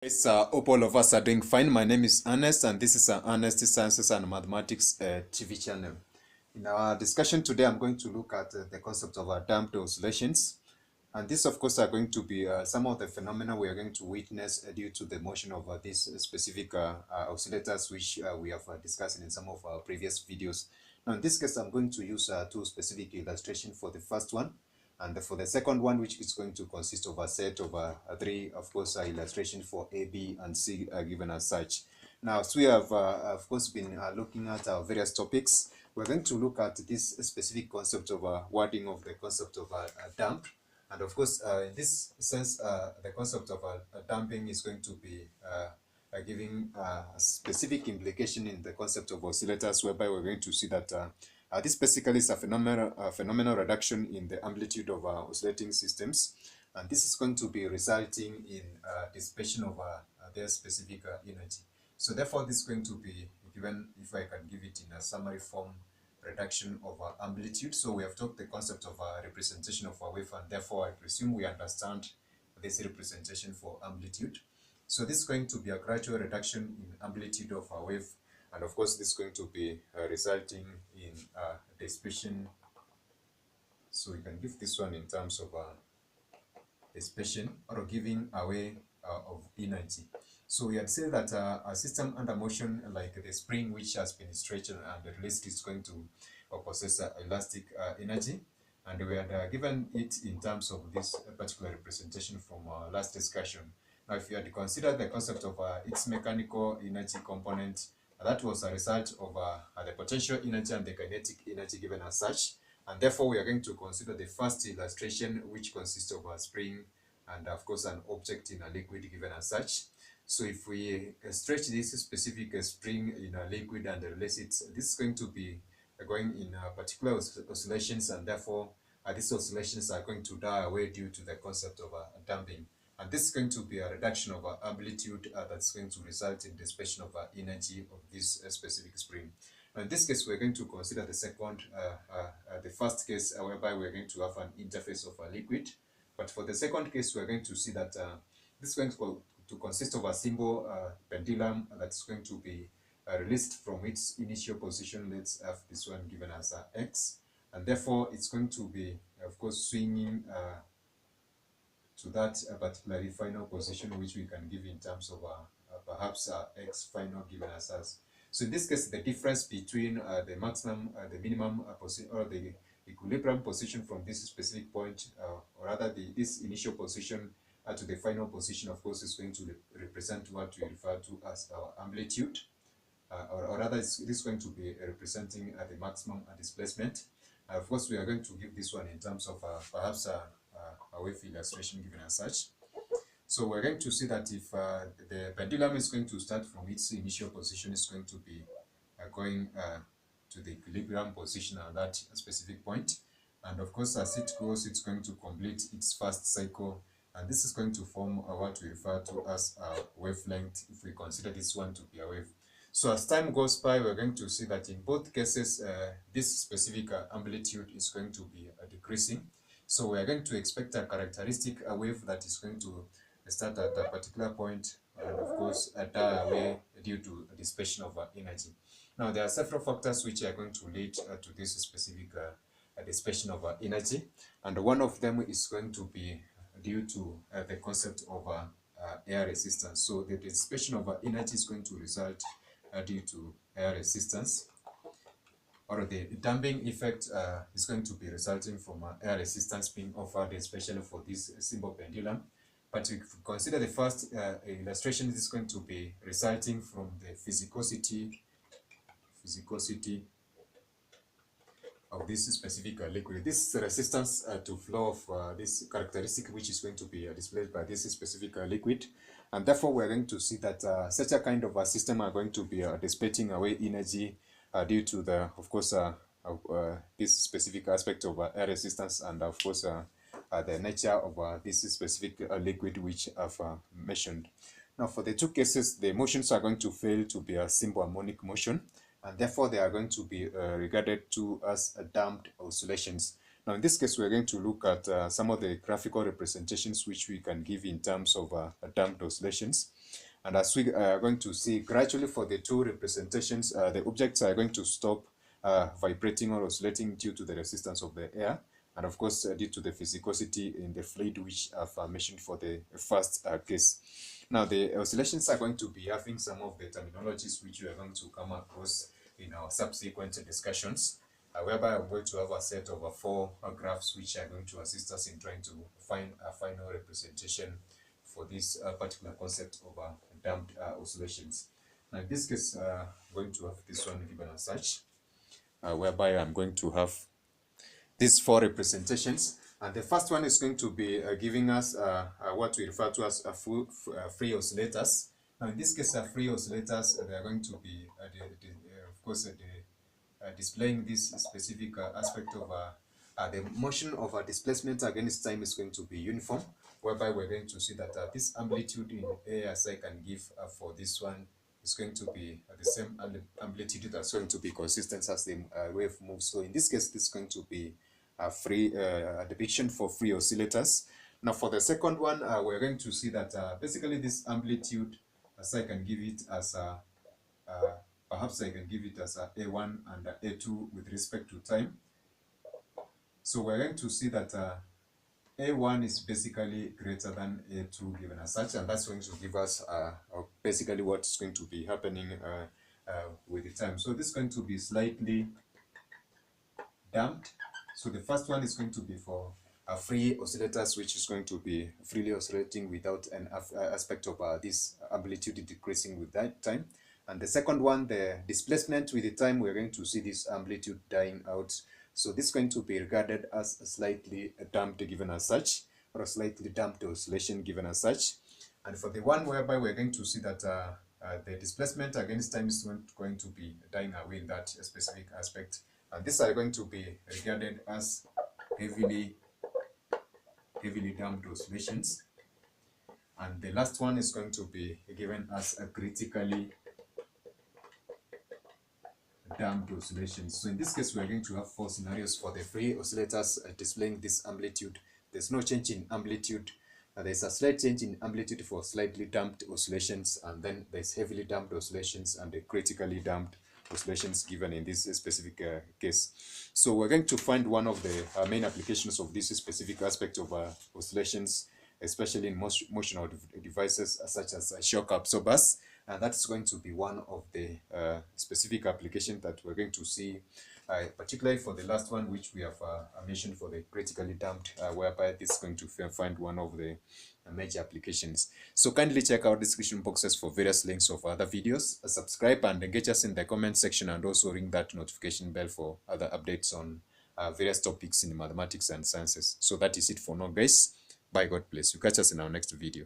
Yes, hope all of us are doing fine. My name is Ernest, and this is Ernest Sciences and Mathematics TV channel. In our discussion today, I'm going to look at the concept of damped oscillations. And this, of course, are going to be some of the phenomena we are going to witness due to the motion of these specific oscillators, which we have discussed in some of our previous videos. Now, in this case, I'm going to use two specific illustrations for the first one. And for the second one, which is going to consist of a set of three, of course, illustrations for A, B, and C given as such. Now, as we have, of course, been looking at our various topics, we're going to look at this specific concept of wording of the concept of damp. And of course, in this sense, the concept of damping is going to be giving a specific implication in the concept of oscillators, whereby we're going to see that this basically is a phenomenal reduction in the amplitude of oscillating systems, and this is going to be resulting in dissipation of their specific energy. So therefore, this is going to be given, if I can give it in a summary form, reduction of amplitude. So we have talked the concept of representation of a wave, and therefore I presume we understand this representation for amplitude. So this is going to be a gradual reduction in amplitude of a wave, and of course this is going to be resulting in dissipation. So we can give this one in terms of dissipation or giving away of energy. So we had said that a system under motion, like the spring which has been stretched and released, is going to possess elastic energy. And we had given it in terms of this particular representation from our last discussion. Now, if you had considered the concept of its mechanical energy component, that was a result of the potential energy and the kinetic energy given as such. And therefore, we are going to consider the first illustration, which consists of a spring and, of course, an object in a liquid given as such. So if we stretch this specific spring in a liquid and release it, this is going to be going in particular oscillations, and therefore these oscillations are going to die away due to the concept of damping. And this is going to be a reduction of amplitude that's going to result in dissipation of energy of this specific spring. Now in this case, we're going to consider the second, the first case, whereby we're going to have an interface of a liquid. But for the second case, we're going to see that this is going to consist of a simple pendulum that's going to be released from its initial position. Let's have this one given as x, and therefore it's going to be, of course, swinging to that particularly final position, which we can give in terms of perhaps x final given as us. So in this case, the difference between the maximum, the minimum position, or the equilibrium position from this specific point, or rather this initial position to the final position, of course, is going to represent what we refer to as our amplitude, or rather, this is going to be representing the maximum displacement. Of course, we are going to give this one in terms of perhaps a wave illustration given as such. So we're going to see that if the pendulum is going to start from its initial position, it's going to be going to the equilibrium position at that specific point. And of course, as it goes, it's going to complete its first cycle. And this is going to form what we refer to as a wavelength, if we consider this one to be a wave. So as time goes by, we're going to see that in both cases, this specific amplitude is going to be decreasing. So we're going to expect a characteristic wave that is going to start at a particular point and, of course, die away due to dissipation of energy. Now, there are several factors which are going to lead to this specific dissipation of energy, and one of them is going to be due to the concept of air resistance. So the dissipation of energy is going to result due to air resistance, or the damping effect is going to be resulting from air resistance being offered, especially for this simple pendulum. But if we consider the first illustration, this is going to be resulting from the physicosity of this specific liquid. This resistance to flow of this characteristic, which is going to be displayed by this specific liquid. And therefore, we're going to see that such a kind of a system are going to be dissipating away energy due to the, of course, this specific aspect of air resistance, and of course, the nature of this specific liquid which I've mentioned. Now, for the two cases, the motions are going to fail to be a simple harmonic motion, and therefore they are going to be regarded to as damped oscillations. Now, in this case, we're going to look at some of the graphical representations which we can give in terms of damped oscillations. And as we are going to see gradually for the two representations, the objects are going to stop vibrating or oscillating due to the resistance of the air, and of course due to the physicosity in the fluid, which I've mentioned for the first case. Now, the oscillations are going to be having some of the terminologies which we are going to come across in our subsequent discussions, whereby I'm going to have a set of four graphs which are going to assist us in trying to find a final representation for this particular concept of damped oscillations. Now, in this case, I'm going to have this one given as such, whereby I'm going to have these four representations. And the first one is going to be giving us what we refer to as free oscillators. Now, in this case, free oscillators, they are going to be, of course, displaying this specific aspect of the motion of displacement against time is going to be uniform, whereby we're going to see that this amplitude in A, as I can give for this one, is going to be the same amplitude that's going to be consistent as the wave moves. So in this case, this is going to be a depiction for free oscillators. Now, for the second one, we're going to see that basically this amplitude, as I can give it as perhaps I can give it as A1 and A2 with respect to time. So we're going to see that A1 is basically greater than A2 given as such, and that's going to give us basically what's going to be happening with the time. So this is going to be slightly damped. So the first one is going to be for free oscillators, which is going to be freely oscillating without an aspect of this amplitude decreasing with that time. And the second one, the displacement with the time, we're going to see this amplitude dying out. So this is going to be regarded as a slightly damped given as such, or a slightly damped oscillation given as such. And for the one whereby we're going to see that the displacement against time is going to be dying away in that specific aspect. And these are going to be regarded as heavily damped oscillations. And the last one is going to be given as a critically damped oscillations. So in this case, we are going to have four scenarios for the free oscillators displaying this amplitude. There's no change in amplitude. There's a slight change in amplitude for slightly damped oscillations, and then there's heavily damped oscillations and the critically damped oscillations given in this specific case. So we're going to find one of the main applications of this specific aspect of oscillations, especially in motional devices such as shock absorbers. And that's going to be one of the specific applications that we're going to see, particularly for the last one, which we have mentioned for the critically damped, whereby this is going to find one of the major applications. So kindly check out description boxes for various links of other videos. Subscribe and engage us in the comment section, and also ring that notification bell for other updates on various topics in mathematics and sciences. So that is it for now, guys. Bye, God bless you. Catch us in our next video.